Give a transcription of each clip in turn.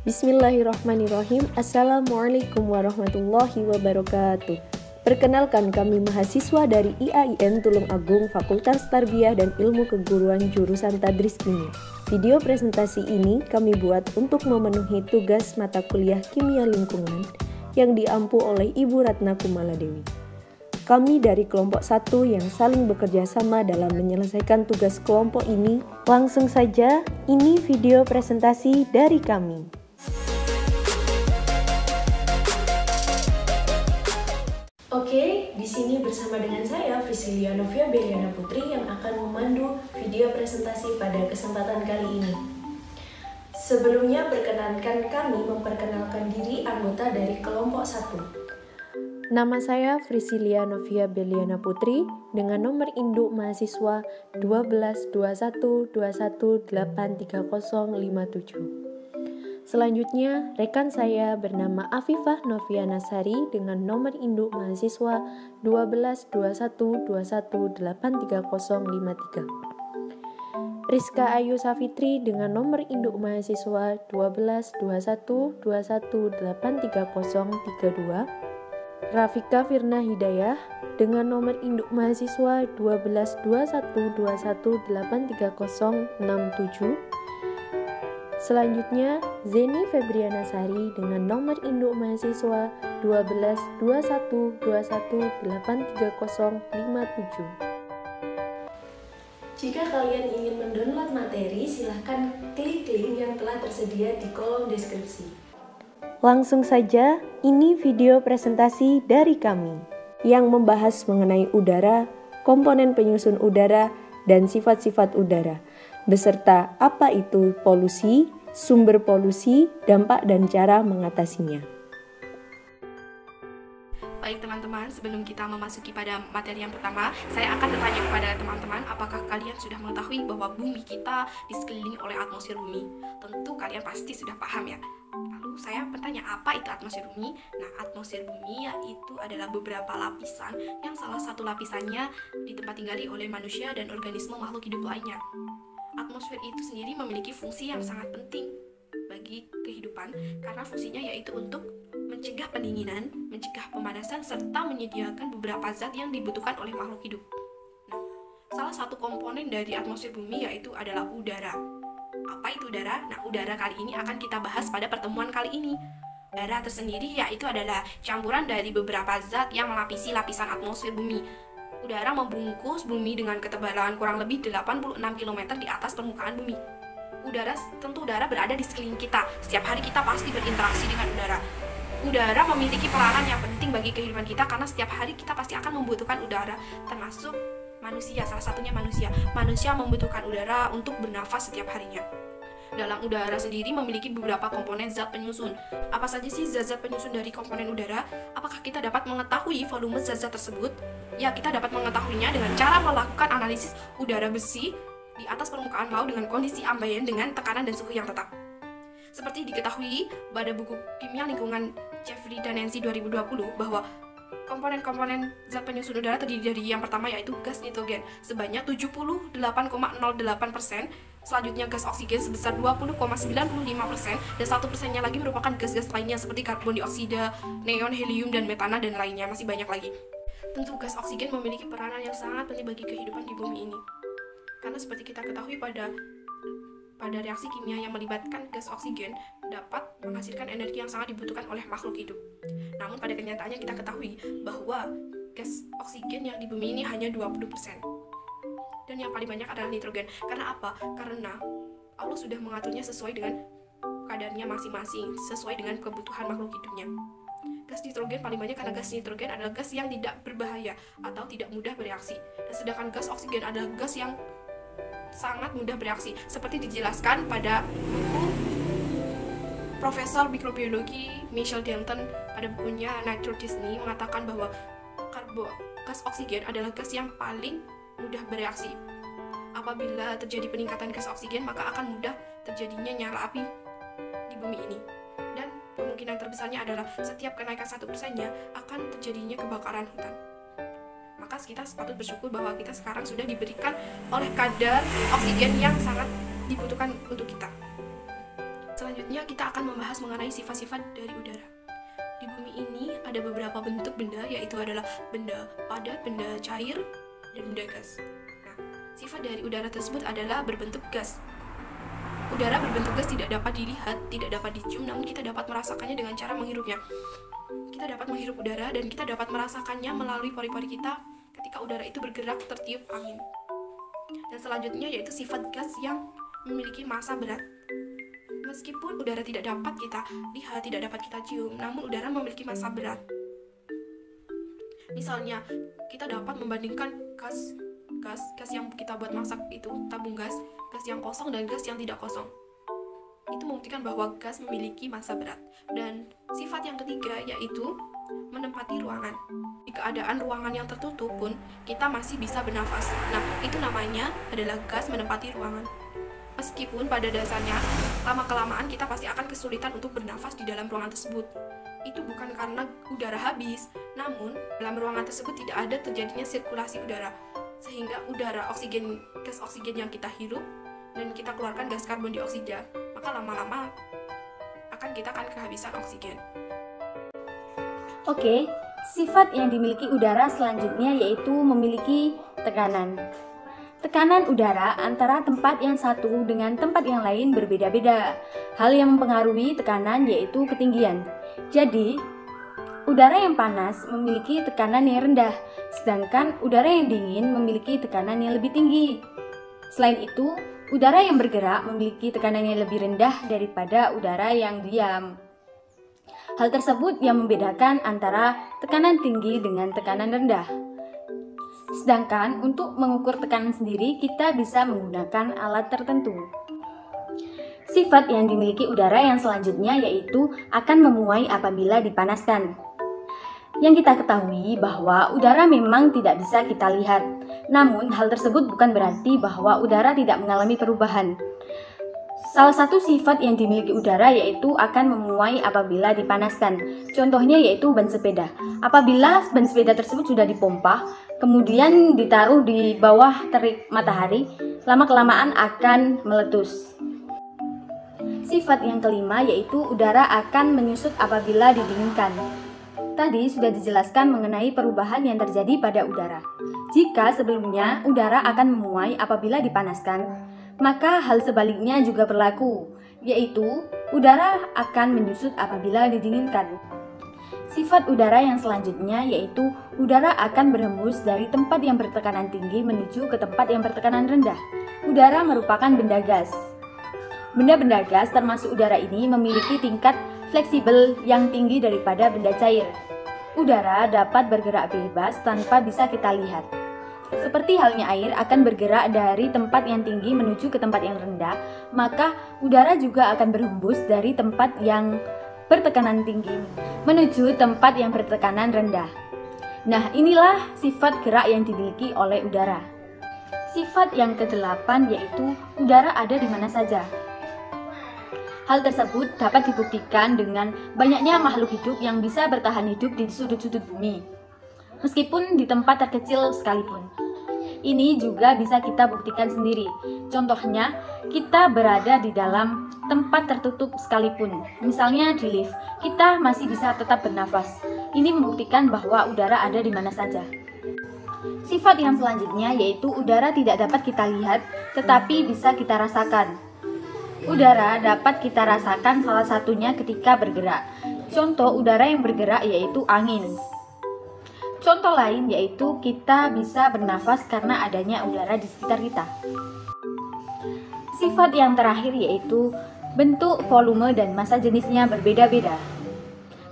Bismillahirrahmanirrahim. Assalamualaikum warahmatullahi wabarakatuh. Perkenalkan, kami mahasiswa dari IAIN Tulung Agung Fakultas Tarbiyah dan Ilmu Keguruan jurusan Tadris Kimia. Video presentasi ini kami buat untuk memenuhi tugas mata kuliah Kimia Lingkungan yang diampu oleh Ibu Ratna Kumaladewi. Kami dari kelompok 1 yang saling bekerja sama dalam menyelesaikan tugas kelompok ini. Langsung saja, ini video presentasi dari kami. Oke, di sini bersama dengan saya Frisilia Novia Beliana Putri yang akan memandu video presentasi pada kesempatan kali ini. Sebelumnya perkenankan kami memperkenalkan diri anggota dari kelompok 1. Nama saya Frisilia Novia Beliana Putri dengan nomor induk mahasiswa 122121830057. Selanjutnya, rekan saya bernama Afifah Noviana Sari dengan nomor induk mahasiswa 122121830053. Rizka Ayu Safitri dengan nomor induk mahasiswa 122121830032. Rafika Firna Hidayah dengan nomor induk mahasiswa 122121830067. Selanjutnya, Zeni Febriana Sari dengan nomor induk mahasiswa 122121830057. Jika kalian ingin mendownload materi, silahkan klik link yang telah tersedia di kolom deskripsi. Langsung saja, ini video presentasi dari kami yang membahas mengenai udara, komponen penyusun udara, dan sifat-sifat udara, beserta apa itu polusi, sumber polusi, dampak dan cara mengatasinya. Baik teman-teman, sebelum kita memasuki pada materi yang pertama, saya akan bertanya kepada teman-teman, apakah kalian sudah mengetahui bahwa bumi kita disekelilingi oleh atmosfer bumi? Tentu kalian pasti sudah paham ya. Lalu saya bertanya, apa itu atmosfer bumi? Nah, atmosfer bumi yaitu adalah beberapa lapisan yang salah satu lapisannya ditempat-tinggali oleh manusia dan organisme makhluk hidup lainnya. Atmosfer itu sendiri memiliki fungsi yang sangat penting bagi kehidupan karena fungsinya yaitu untuk mencegah pendinginan, mencegah pemanasan, serta menyediakan beberapa zat yang dibutuhkan oleh makhluk hidup. Nah, salah satu komponen dari atmosfer bumi yaitu adalah udara. Apa itu udara? Nah, udara kali ini akan kita bahas pada pertemuan kali ini. Udara tersendiri yaitu adalah campuran dari beberapa zat yang melapisi lapisan atmosfer bumi. Udara membungkus bumi dengan ketebalan kurang lebih 86 km di atas permukaan bumi. Tentu udara berada di sekeliling kita. Setiap hari kita pasti berinteraksi dengan udara. Udara memiliki peranan yang penting bagi kehidupan kita karena setiap hari kita pasti akan membutuhkan udara, termasuk manusia, salah satunya manusia. Manusia membutuhkan udara untuk bernafas setiap harinya. Dalam udara sendiri memiliki beberapa komponen zat penyusun. Apa saja sih zat-zat penyusun dari komponen udara? Apakah kita dapat mengetahui volume zat-zat tersebut? Ya, kita dapat mengetahuinya dengan cara melakukan analisis udara besi di atas permukaan laut dengan kondisi ambien dengan tekanan dan suhu yang tetap. Seperti diketahui pada buku Kimia Lingkungan Jeffrey dan Nancy 2020 bahwa komponen-komponen zat penyusun udara terdiri dari yang pertama yaitu gas nitrogen sebanyak 78,08%, selanjutnya gas oksigen sebesar 20,95%, dan 1%-nya lagi merupakan gas-gas lainnya seperti karbon dioksida, neon, helium, dan metana, dan lainnya, masih banyak lagi. Tentu gas oksigen memiliki peranan yang sangat penting bagi kehidupan di bumi ini. Karena seperti kita ketahui pada reaksi kimia yang melibatkan gas oksigen dapat menghasilkan energi yang sangat dibutuhkan oleh makhluk hidup. Namun pada kenyataannya kita ketahui bahwa gas oksigen yang di bumi ini hanya 20%. Dan yang paling banyak adalah nitrogen. Karena apa? Karena Allah sudah mengaturnya sesuai dengan kadarnya masing-masing, sesuai dengan kebutuhan makhluk hidupnya. Gas nitrogen paling banyak karena gas nitrogen adalah gas yang tidak berbahaya atau tidak mudah bereaksi. Dan sedangkan gas oksigen adalah gas yang sangat mudah bereaksi. Seperti dijelaskan pada buku Profesor Mikrobiologi Michel Denton pada bukunya Nature Disney mengatakan bahwa gas oksigen adalah gas yang paling mudah bereaksi. Apabila terjadi peningkatan gas oksigen, maka akan mudah terjadinya nyala api di bumi ini. Dan kemungkinan terbesarnya adalah setiap kenaikan 1%-nya akan terjadinya kebakaran hutan. Maka kita sepatut bersyukur bahwa kita sekarang sudah diberikan oleh kadar oksigen yang sangat dibutuhkan untuk kita. Selanjutnya kita akan membahas mengenai sifat-sifat dari udara. Di bumi ini ada beberapa bentuk benda, yaitu adalah benda padat, benda cair, dan benda gas. Nah, sifat dari udara tersebut adalah berbentuk gas. Udara berbentuk gas tidak dapat dilihat, tidak dapat dicium, namun kita dapat merasakannya dengan cara menghirupnya. Kita dapat menghirup udara dan kita dapat merasakannya melalui pori-pori kita ketika udara itu bergerak tertiup angin. Dan selanjutnya yaitu sifat gas yang memiliki massa berat. Meskipun udara tidak dapat kita lihat, tidak dapat kita cium, namun udara memiliki massa berat. Misalnya, kita dapat membandingkan gas yang kita buat masak itu, tabung gas yang kosong dan gas yang tidak kosong. Itu membuktikan bahwa gas memiliki massa berat. Dan sifat yang ketiga yaitu menempati ruangan. Di keadaan ruangan yang tertutup pun kita masih bisa bernafas. Nah, itu namanya adalah gas menempati ruangan. Meskipun pada dasarnya lama-kelamaan kita pasti akan kesulitan untuk bernafas di dalam ruangan tersebut. Itu bukan karena udara habis, namun dalam ruangan tersebut tidak ada terjadinya sirkulasi udara, sehingga gas oksigen yang kita hirup dan kita keluarkan gas karbon dioksida, maka lama-lama kita akan kehabisan oksigen. Oke, sifat yang dimiliki udara selanjutnya yaitu memiliki tekanan. Tekanan udara antara tempat yang satu dengan tempat yang lain berbeda-beda. Hal yang mempengaruhi tekanan yaitu ketinggian. Jadi, udara yang panas memiliki tekanan yang rendah, sedangkan udara yang dingin memiliki tekanan yang lebih tinggi. Selain itu, udara yang bergerak memiliki tekanan yang lebih rendah daripada udara yang diam. Hal tersebut yang membedakan antara tekanan tinggi dengan tekanan rendah. Sedangkan untuk mengukur tekanan sendiri kita bisa menggunakan alat tertentu. Sifat yang dimiliki udara yang selanjutnya yaitu akan memuai apabila dipanaskan. Yang kita ketahui bahwa udara memang tidak bisa kita lihat. Namun hal tersebut bukan berarti bahwa udara tidak mengalami perubahan. Salah satu sifat yang dimiliki udara yaitu akan memuai apabila dipanaskan. Contohnya yaitu ban sepeda. Apabila ban sepeda tersebut sudah dipompa, kemudian ditaruh di bawah terik matahari, lama-kelamaan akan meletus. Sifat yang kelima yaitu udara akan menyusut apabila didinginkan. Tadi sudah dijelaskan mengenai perubahan yang terjadi pada udara. Jika sebelumnya udara akan memuai apabila dipanaskan, maka hal sebaliknya juga berlaku, yaitu udara akan menyusut apabila didinginkan. Sifat udara yang selanjutnya yaitu udara akan berhembus dari tempat yang bertekanan tinggi menuju ke tempat yang bertekanan rendah. Udara merupakan benda gas. Benda-benda gas termasuk udara ini memiliki tingkat fleksibel yang tinggi daripada benda cair. Udara dapat bergerak bebas tanpa bisa kita lihat. Seperti halnya air akan bergerak dari tempat yang tinggi menuju ke tempat yang rendah, maka udara juga akan berhembus dari tempat yang bertekanan tinggi menuju tempat yang bertekanan rendah. Nah, inilah sifat gerak yang dimiliki oleh udara. Sifat yang ke-8 yaitu udara ada di mana saja. Hal tersebut dapat dibuktikan dengan banyaknya makhluk hidup yang bisa bertahan hidup di sudut-sudut bumi, meskipun di tempat terkecil sekalipun. Ini juga bisa kita buktikan sendiri. Contohnya, kita berada di dalam tempat tertutup sekalipun. Misalnya di lift, kita masih bisa tetap bernafas. Ini membuktikan bahwa udara ada di mana saja. Sifat yang selanjutnya yaitu udara tidak dapat kita lihat, tetapi bisa kita rasakan. Udara dapat kita rasakan salah satunya ketika bergerak. Contoh udara yang bergerak yaitu angin. Contoh lain yaitu kita bisa bernafas karena adanya udara di sekitar kita. Sifat yang terakhir yaitu bentuk, volume, dan massa jenisnya berbeda-beda.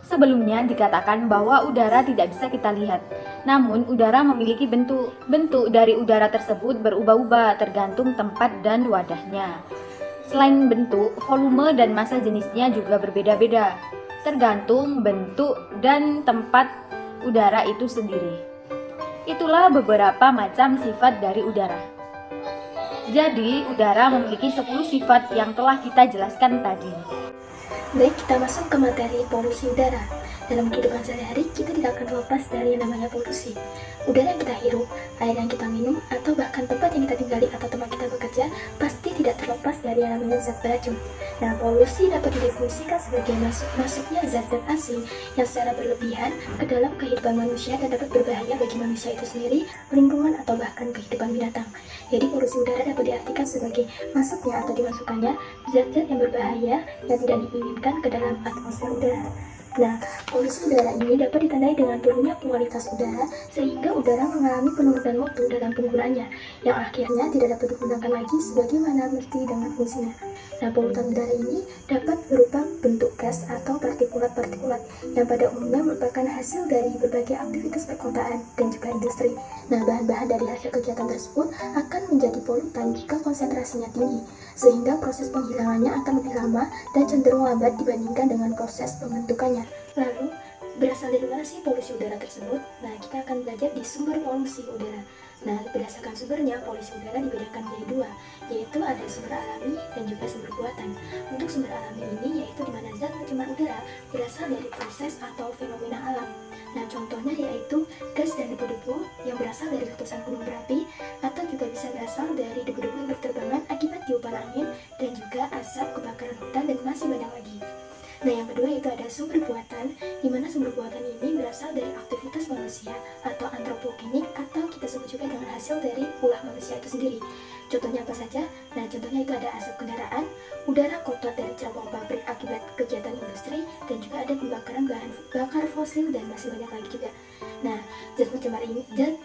Sebelumnya dikatakan bahwa udara tidak bisa kita lihat, namun udara memiliki bentuk. Bentuk dari udara tersebut berubah-ubah tergantung tempat dan wadahnya. Selain bentuk, volume dan massa jenisnya juga berbeda-beda, tergantung bentuk dan tempat udara itu sendiri. Itulah beberapa macam sifat dari udara. Jadi, udara memiliki 10 sifat yang telah kita jelaskan tadi. Baik, kita masuk ke materi polusi udara. Dalam kehidupan sehari-hari, kita tidak akan terlepas dari yang namanya polusi. Udara yang kita hirup, air yang kita minum, atau bahkan tempat yang kita tinggali atau tempat kita bekerja, pasti tidak terlepas dari yang namanya zat beracun. Nah, polusi dapat didefinisikan sebagai masuknya zat-zat asing yang secara berlebihan ke dalam kehidupan manusia dan dapat berbahaya bagi manusia itu sendiri, lingkungan, atau bahkan kehidupan binatang. Jadi polusi udara dapat diartikan sebagai masuknya atau dimasukkannya zat-zat yang berbahaya yang tidak diinginkan ke dalam atmosfer udara. Nah, polusi udara ini dapat ditandai dengan turunnya kualitas udara sehingga udara mengalami penurunan mutu dalam penggunaannya yang akhirnya tidak dapat digunakan lagi sebagaimana mesti dengan fungsinya. Nah, polutan udara ini dapat berupa bentuk gas atau partikulat-partikulat yang pada umumnya merupakan hasil dari berbagai aktivitas perkotaan dan juga industri. Nah, bahan-bahan dari hasil kegiatan tersebut akan menjadi polutan jika konsentrasinya tinggi, sehingga proses penghilangannya akan lebih lama dan cenderung lambat dibandingkan dengan proses pembentukannya. Lalu, berasal dari mana sih polusi udara tersebut? Nah, kita akan belajar di sumber polusi udara. Nah, berdasarkan sumbernya, polusi udara dibedakan menjadi dua, yaitu ada sumber alami dan juga sumber buatan. Untuk sumber alami ini, yaitu di mana zat pencemar udara berasal dari proses atau fenomena alam. Nah, contohnya yaitu gas dan debu-debu yang berasal dari letusan gunung berapi, atau juga bisa berasal dari debu-debu yang berterbangan akibat tiupan angin, dan juga asap kebakaran hutan, dan masih banyak lagi. Nah, yang kedua itu ada sumber buatan, di mana sumber buatan ini berasal dari aktivitas manusia atau antropogenik, atau kita sebut juga dengan hasil dari ulah manusia itu sendiri. Contohnya apa saja? Nah, contohnya itu ada asap kendaraan, udara kotor dari cabang pabrik akibat kegiatan industri, dan juga ada pembakaran bahan bakar fosil, dan masih banyak lagi juga. Nah, zat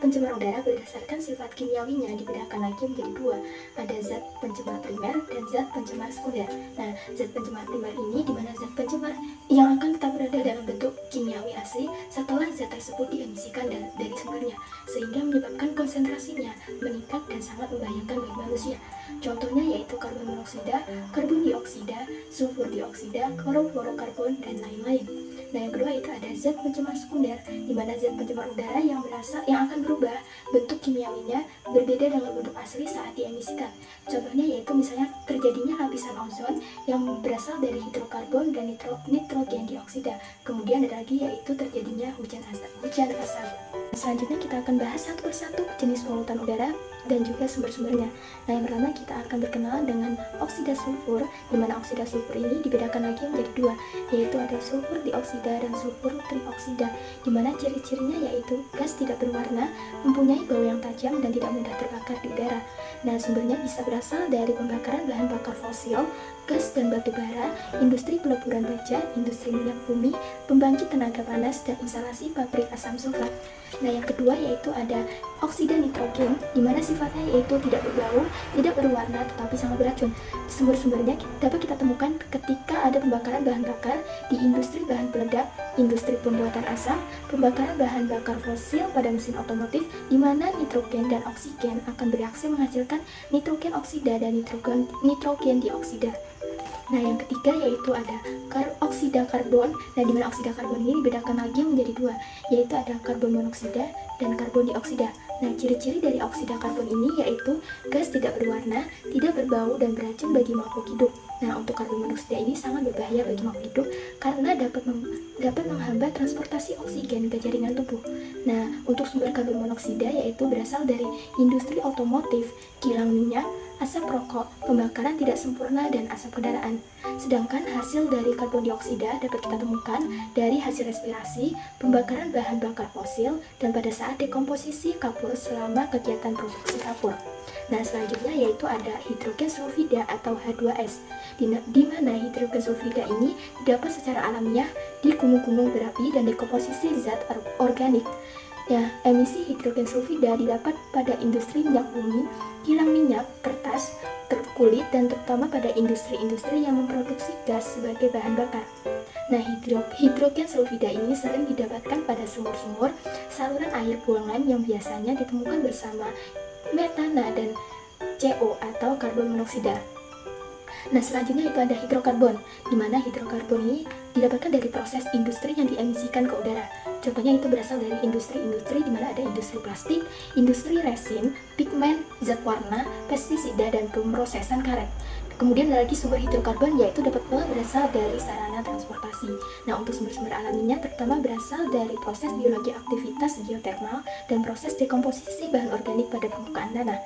pencemar udara berdasarkan sifat kimiawinya dibedakan lagi menjadi dua. Ada zat pencemar primer dan zat pencemar sekunder. Nah, zat pencemar primer ini di mana zat pencemar yang akan tetap berada dalam bentuk kimiawi asli setelah zat tersebut diemisikan dari sumbernya, sehingga menyebabkan konsentrasinya meningkat dan sangat membahayakan bagi manusia. Contohnya yaitu karbon monoksida, karbon dioksida, sulfur dioksida, klorofluorokarbon, dan lain-lain. Nah, yang kedua itu ada zat pencemar sekunder, di mana zat pencemar udara yang akan berubah bentuk kimiawinya berbeda dengan bentuk asli saat diemisikan. Contohnya yaitu misalnya terjadinya lapisan ozon yang berasal dari hidrokarbon dan nitrogen dioksida. Kemudian ada lagi yaitu terjadinya hujan asap. Selanjutnya kita akan bahas satu persatu jenis polutan udara dan juga sumber-sumbernya. Nah, yang pertama kita akan berkenalan dengan oksida sulfur, di mana oksida sulfur ini dibedakan lagi menjadi dua, yaitu ada sulfur dioksida dan sulfur trioksida, di mana ciri-cirinya yaitu gas tidak berwarna, mempunyai bau yang tajam, dan tidak mudah terbakar di udara. Nah, sumbernya bisa berasal dari pembakaran bahan bakar fosil, gas dan batu bara, industri peleburan baja, industri minyak bumi, pembangkit tenaga panas, dan instalasi pabrik asam sulfat. Nah, yang kedua yaitu ada oksida nitrogen, di mana sifatnya yaitu tidak berbau, tidak berwarna, tetapi sangat beracun. Sumber-sumbernya dapat kita temukan ketika ada pembakaran bahan bakar di industri bahan peledak, industri pembuatan asam, pembakaran bahan bakar fosil pada mesin otomotif, di mana nitrogen dan oksigen akan bereaksi menghasilkan nitrogen oksida dan nitrogen dioksida. Nah, yang ketiga yaitu ada oksida karbon. Nah, di mana oksida karbon ini dibedakan lagi menjadi dua, yaitu ada karbon monoksida dan karbon dioksida. Nah, ciri-ciri dari oksida karbon ini yaitu gas tidak berwarna, tidak berbau, dan beracun bagi makhluk hidup. Nah, untuk karbon monoksida ini sangat berbahaya bagi makhluk hidup karena dapat menghambat transportasi oksigen ke jaringan tubuh. Nah, untuk sumber karbon monoksida yaitu berasal dari industri otomotif, kilang minyak, asap rokok, pembakaran tidak sempurna, dan asap kendaraan. Sedangkan hasil dari karbon dioksida dapat kita temukan dari hasil respirasi, pembakaran bahan bakar fosil, dan pada saat dekomposisi kapur selama kegiatan produksi kapur. Nah, selanjutnya yaitu ada hidrogen sulfida atau H2S, di mana hidrogen sulfida ini didapat secara alamiah di gunung-gunung berapi dan dekomposisi zat organik. Ya, emisi hidrogen sulfida didapat pada industri minyak bumi, kilang minyak, kertas, kulit, dan terutama pada industri-industri yang memproduksi gas sebagai bahan bakar. Nah, hidrogen sulfida ini sering didapatkan pada sumur-sumur, saluran air buangan yang biasanya ditemukan bersama metana dan CO atau karbon monoksida. Nah, selanjutnya itu ada hidrokarbon, di mana hidrokarbon ini didapatkan dari proses industri yang diemisikan ke udara. Contohnya itu berasal dari industri-industri di mana ada industri plastik, industri resin, pigmen, zat warna, pestisida, dan pemrosesan karet. Kemudian ada lagi sumber hidrokarbon, yaitu dapat pula berasal dari sarana transportasi. Nah, untuk sumber-sumber alaminya terutama berasal dari proses biologi aktivitas geotermal dan proses dekomposisi bahan organik pada permukaan tanah.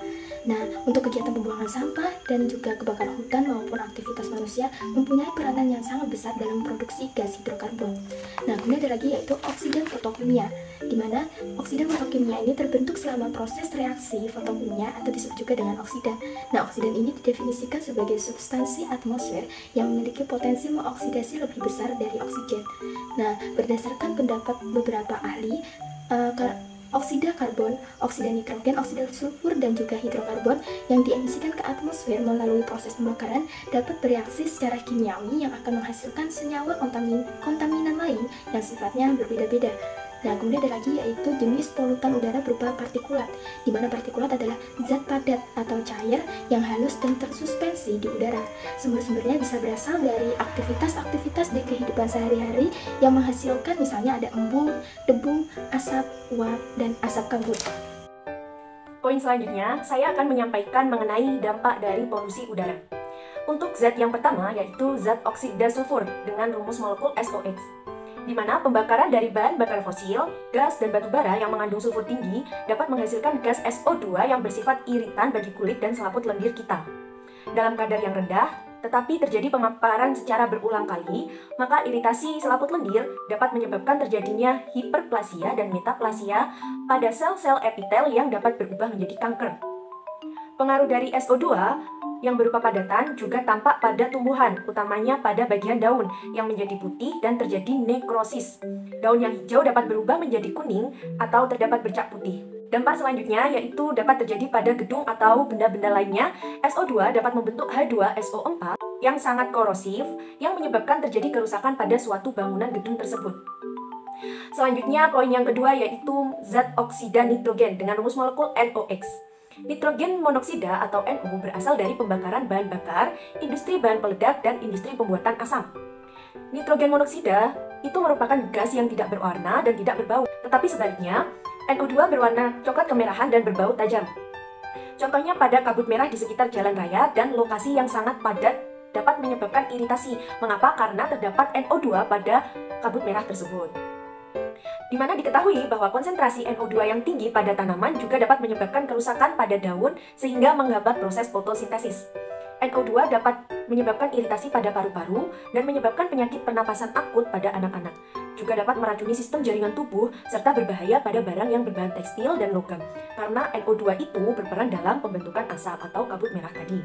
Nah, untuk kegiatan pembuangan sampah dan juga kebakaran hutan maupun aktivitas manusia mempunyai peranan yang sangat besar dalam produksi gas hidrokarbon. Nah, kemudian ada lagi yaitu oksidan fotokimia, di mana oksidan fotokimia ini terbentuk selama proses reaksi fotokimia atau disebut juga dengan oksidan. Nah, oksidan ini didefinisikan sebagai substansi atmosfer yang memiliki potensi mengoksidasi lebih besar dari oksigen. Nah, berdasarkan pendapat beberapa ahli, oksida karbon, oksida nitrogen, oksida sulfur, dan juga hidrokarbon yang diemisikan ke atmosfer melalui proses pembakaran dapat bereaksi secara kimiawi yang akan menghasilkan senyawa kontaminan lain yang sifatnya berbeda-beda. Nah, kemudian ada lagi yaitu jenis polutan udara berupa partikulat, di mana partikulat adalah zat padat atau cair yang halus dan tersuspensi di udara. Sumber-sumbernya bisa berasal dari aktivitas-aktivitas di kehidupan sehari-hari yang menghasilkan misalnya ada embun, debu, asap, uap, dan asap kabut. Poin selanjutnya, saya akan menyampaikan mengenai dampak dari polusi udara. Untuk zat yang pertama yaitu zat oksida sulfur dengan rumus molekul SOX, di mana pembakaran dari bahan bakar fosil, gas, dan batu bara yang mengandung sulfur tinggi dapat menghasilkan gas SO2 yang bersifat iritan bagi kulit dan selaput lendir kita. Dalam kadar yang rendah, tetapi terjadi pemaparan secara berulang kali, maka iritasi selaput lendir dapat menyebabkan terjadinya hiperplasia dan metaplasia pada sel-sel epitel yang dapat berubah menjadi kanker. Pengaruh dari SO2 yang berupa padatan juga tampak pada tumbuhan, utamanya pada bagian daun yang menjadi putih dan terjadi nekrosis. Daun yang hijau dapat berubah menjadi kuning atau terdapat bercak putih. Dampak selanjutnya yaitu dapat terjadi pada gedung atau benda-benda lainnya. SO2 dapat membentuk H2SO4 yang sangat korosif yang menyebabkan terjadi kerusakan pada suatu bangunan gedung tersebut. Selanjutnya, poin yang kedua yaitu zat oksida nitrogen dengan rumus molekul NOx. Nitrogen monoksida atau NO berasal dari pembakaran bahan bakar, industri bahan peledak, dan industri pembuatan asam. Nitrogen monoksida itu merupakan gas yang tidak berwarna dan tidak berbau, tetapi sebaliknya, NO2 berwarna coklat kemerahan dan berbau tajam. Contohnya pada kabut merah di sekitar jalan raya dan lokasi yang sangat padat dapat menyebabkan iritasi. Mengapa? Karena terdapat NO2 pada kabut merah tersebut. Di mana diketahui bahwa konsentrasi NO2 yang tinggi pada tanaman juga dapat menyebabkan kerusakan pada daun sehingga menghambat proses fotosintesis. NO2 dapat menyebabkan iritasi pada paru-paru dan menyebabkan penyakit pernapasan akut pada anak-anak. Juga dapat meracuni sistem jaringan tubuh serta berbahaya pada barang yang berbahan tekstil dan logam, karena NO2 itu berperan dalam pembentukan asap atau kabut merah tadi.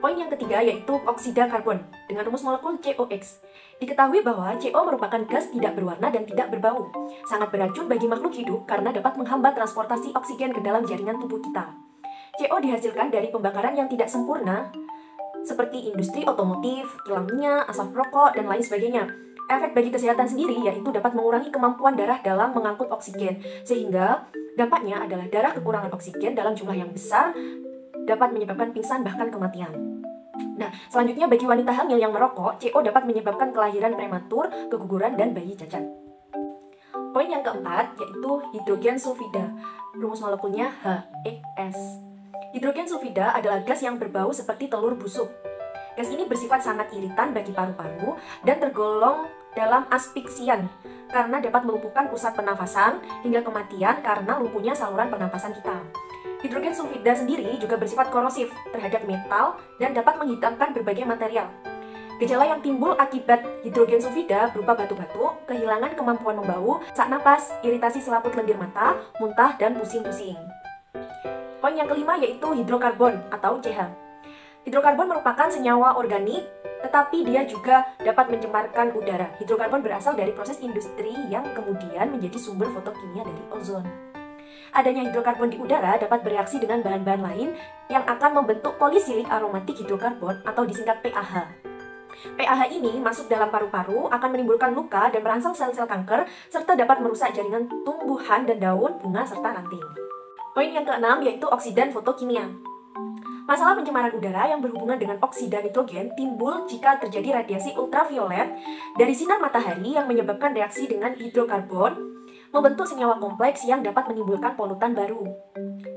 Poin yang ketiga yaitu oksida karbon dengan rumus molekul COX. Diketahui bahwa CO merupakan gas tidak berwarna dan tidak berbau. Sangat beracun bagi makhluk hidup karena dapat menghambat transportasi oksigen ke dalam jaringan tubuh kita. CO dihasilkan dari pembakaran yang tidak sempurna, seperti industri otomotif, kilang minyak, asap rokok, dan lain sebagainya. Efek bagi kesehatan sendiri yaitu dapat mengurangi kemampuan darah dalam mengangkut oksigen, sehingga dampaknya adalah darah kekurangan oksigen dalam jumlah yang besar dapat menyebabkan pingsan bahkan kematian. Nah, selanjutnya bagi wanita hamil yang merokok, CO dapat menyebabkan kelahiran prematur, keguguran, dan bayi cacat. Poin yang keempat yaitu hidrogen sulfida. Rumus molekulnya HES. Hidrogen sulfida adalah gas yang berbau seperti telur busuk. Gas ini bersifat sangat iritan bagi paru-paru dan tergolong dalam aspiksian karena dapat melumpuhkan pusat pernafasan hingga kematian karena lumpuhnya saluran pernapasan kita. Hidrogen sulfida sendiri juga bersifat korosif terhadap metal dan dapat menghitamkan berbagai material. Gejala yang timbul akibat hidrogen sulfida berupa batuk-batuk, kehilangan kemampuan membau, sesak napas, iritasi selaput lendir mata, muntah, dan pusing-pusing. Poin yang kelima yaitu hidrokarbon atau CH. Hidrokarbon merupakan senyawa organik, tetapi dia juga dapat mencemarkan udara. Hidrokarbon berasal dari proses industri yang kemudian menjadi sumber fotokimia dari ozon. Adanya hidrokarbon di udara dapat bereaksi dengan bahan-bahan lain yang akan membentuk polisilik aromatik hidrokarbon atau disingkat PAH. PAH ini masuk dalam paru-paru, akan menimbulkan luka dan merangsang sel-sel kanker, serta dapat merusak jaringan tumbuhan dan daun, bunga, serta ranting. Poin yang keenam yaitu oksidan fotokimia. Masalah pencemaran udara yang berhubungan dengan oksida nitrogen timbul jika terjadi radiasi ultraviolet dari sinar matahari yang menyebabkan reaksi dengan hidrokarbon membentuk senyawa kompleks yang dapat menimbulkan polutan baru.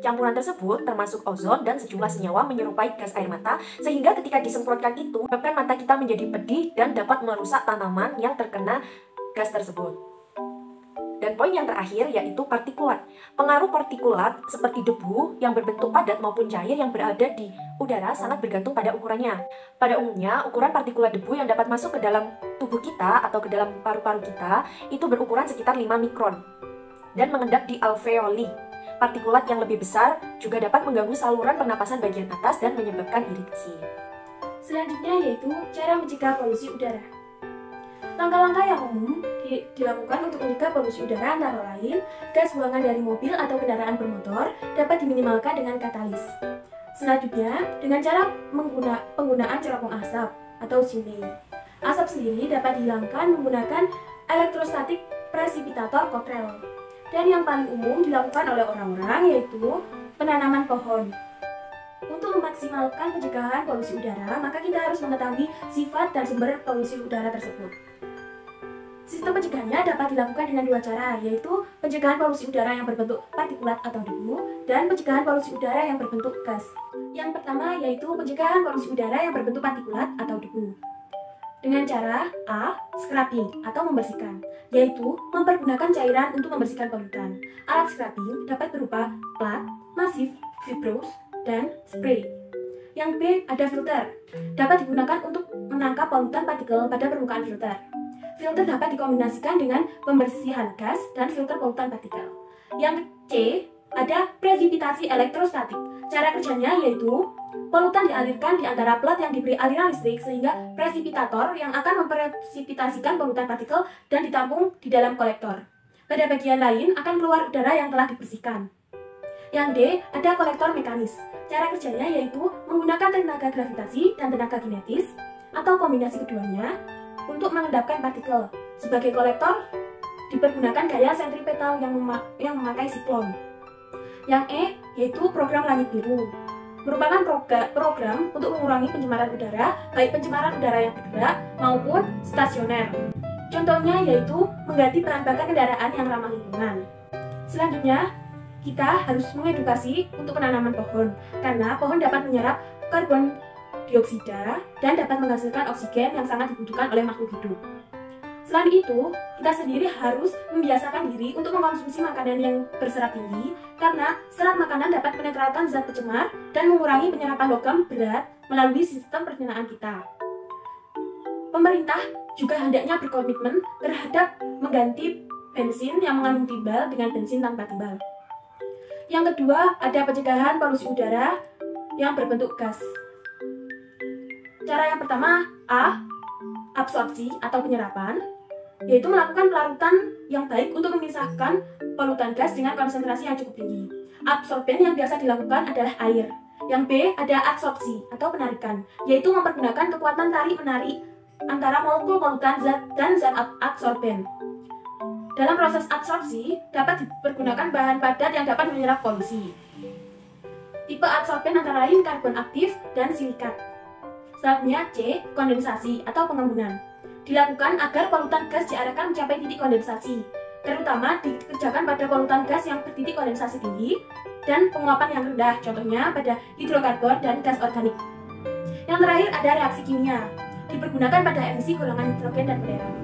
Campuran tersebut termasuk ozon dan sejumlah senyawa menyerupai gas air mata, sehingga ketika disemprotkan itu menyebabkan mata kita menjadi pedih dan dapat merusak tanaman yang terkena gas tersebut. Dan poin yang terakhir yaitu partikulat. Pengaruh partikulat seperti debu yang berbentuk padat maupun cair yang berada di udara sangat bergantung pada ukurannya. Pada umumnya, ukuran partikulat debu yang dapat masuk ke dalam tubuh kita atau ke dalam paru-paru kita itu berukuran sekitar 5 mikron dan mengendap di alveoli. Partikulat yang lebih besar juga dapat mengganggu saluran pernapasan bagian atas dan menyebabkan iritasi. Selanjutnya yaitu cara mencegah polusi udara. Langkah-langkah yang umum dilakukan untuk mencegah polusi udara antara lain gas buangan dari mobil atau kendaraan bermotor dapat diminimalkan dengan katalis. Selanjutnya, dengan cara penggunaan cerobong asap atau chimney. Asap sendiri dapat dihilangkan menggunakan elektrostatik presipitator kotrel. Dan yang paling umum dilakukan oleh orang-orang yaitu penanaman pohon. Untuk memaksimalkan pencegahan polusi udara, maka kita harus mengetahui sifat dan sumber polusi udara tersebut. Sistem pencegahannya dapat dilakukan dengan dua cara, yaitu pencegahan polusi udara yang berbentuk partikulat atau debu, dan pencegahan polusi udara yang berbentuk gas. Yang pertama yaitu pencegahan polusi udara yang berbentuk partikulat atau debu. Dengan cara A. Scrubbing atau membersihkan, yaitu mempergunakan cairan untuk membersihkan polutan. Alat scrubbing dapat berupa plat, masif, fibrous, dan spray. Yang B. Ada filter, dapat digunakan untuk menangkap polutan partikel pada permukaan filter. Filter dapat dikombinasikan dengan pembersihan gas dan filter polutan partikel. Yang C. Ada presipitasi elektrostatik. Cara kerjanya yaitu polutan dialirkan di antara plat yang diberi aliran listrik sehingga presipitator yang akan mempresipitasikan polutan partikel dan ditampung di dalam kolektor. Pada bagian lain akan keluar udara yang telah dibersihkan. Yang D. Ada kolektor mekanis. Cara kerjanya yaitu menggunakan tenaga gravitasi dan tenaga kinetis atau kombinasi keduanya untuk mengendapkan partikel. Sebagai kolektor dipergunakan gaya sentripetal yang memakai siklon. Yang E yaitu program langit biru, merupakan program untuk mengurangi pencemaran udara, baik pencemaran udara yang bergerak maupun stasioner. Contohnya yaitu mengganti bahan bakar kendaraan yang ramah lingkungan. Selanjutnya, kita harus mengedukasi untuk penanaman pohon, karena pohon dapat menyerap karbon dioksida dan dapat menghasilkan oksigen yang sangat dibutuhkan oleh makhluk hidup. Selain itu, kita sendiri harus membiasakan diri untuk mengkonsumsi makanan yang berserat tinggi, karena serat makanan dapat menetralkan zat pencemar dan mengurangi penyerapan logam berat melalui sistem pencernaan kita. Pemerintah juga hendaknya berkomitmen terhadap mengganti bensin yang mengandung timbal dengan bensin tanpa timbal. Yang kedua, ada pencegahan polusi udara yang berbentuk gas. Cara yang pertama, A. Absorpsi atau penyerapan, yaitu melakukan pelarutan yang baik untuk memisahkan polutan gas dengan konsentrasi yang cukup tinggi. Absorben yang biasa dilakukan adalah air. Yang B. Ada adsorpsi atau penarikan, yaitu mempergunakan kekuatan tarik-menarik antara molekul polutan dan zat adsorben. Dalam proses adsorpsi, dapat dipergunakan bahan padat yang dapat menyerap polusi. Tipe adsorben antara lain karbon aktif dan silikat. Selanjutnya C. Kondensasi atau pengembunan. Dilakukan agar polutan gas diarahkan mencapai titik kondensasi, terutama dikerjakan pada polutan gas yang bertitik kondensasi tinggi dan penguapan yang rendah, contohnya pada hidrokarbon dan gas organik. Yang terakhir ada reaksi kimia, dipergunakan pada emisi golongan nitrogen dan belerang.